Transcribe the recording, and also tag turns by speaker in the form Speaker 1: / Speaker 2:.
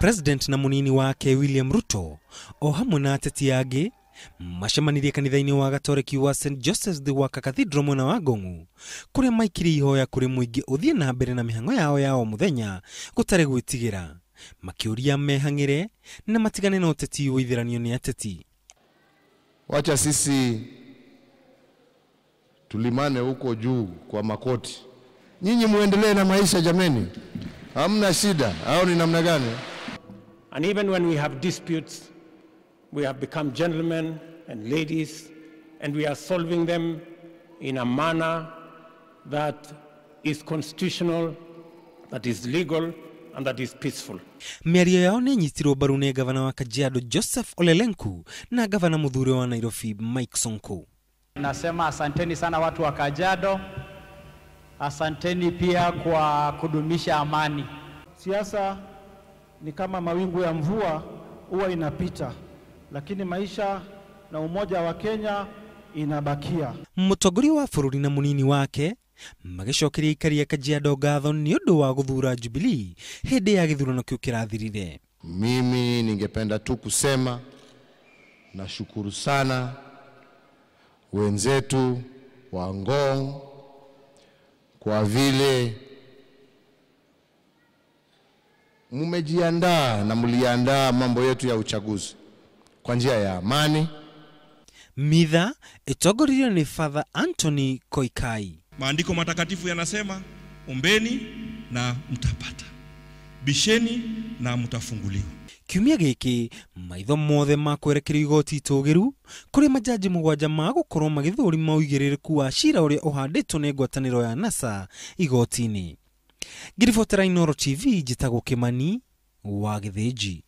Speaker 1: President na munini wake William Ruto o hamwe na ateti angĩ macemanirie kanitha-inĩ wa Gatoreki wa St. Joseph's the Waka Cathedral mwena wa Ngong'u kuria maikiri ihoya kuri muingi uthie na mbere na mihango yao ya o muthenya gutare gwitigira makiuria mehangire na matigane na uteti withiranio ni ateti.
Speaker 2: Wacha sisi tulimane huko juu kwa makoti, nyinyi muendelee na maisha jameni, hamna shida. Au ni namna gani?
Speaker 3: And even when we have disputes, we have become gentlemen and ladies, and we are solving them in a manner that is constitutional, that is legal, and that is peaceful.
Speaker 1: Miario yao ni nyitirwo mbaru ni gavana wa Kajiado Joseph Ole Lenku na gavana muthure wa Nairobi Mike Sonko.
Speaker 4: Nasema asanteni sana watu wa Kajiado. Asanteni pia kwa kudumisha amani.
Speaker 5: Siasa ni kama mawingu ya mvua, huwa inapita, lakini maisha na umoja wa Kenya inabakia.
Speaker 1: Mutogori wa bururi na munini wake magicokeria ikari ya Kajiado ngatho ni undu wa guthura Jubilee hindi ya githurano kiu kirathirire.
Speaker 2: Mimi ningependa tu kusema nashukuru sana wenzetu wa Ngong kwa vile mumejiandaa na mliandaa mambo yetu ya uchaguzi kwa njia ya amani.
Speaker 1: Mitha itogoririo ni Father Anthony Koikai.
Speaker 6: Maandiko matakatifu yanasema, ombeni na mtapata, bisheni na mtafunguliwa.
Speaker 1: Kiumia giki maitho mothe makwerekerio igoti itogiru kuri majaji mugwanja magukorwo magithurima uigiririku wa cira uria uhanditwo ni ngwataniro ya NASA igoti-ini. Giribotera Inooro TV, njitagwo Kimani wa Githĩnji.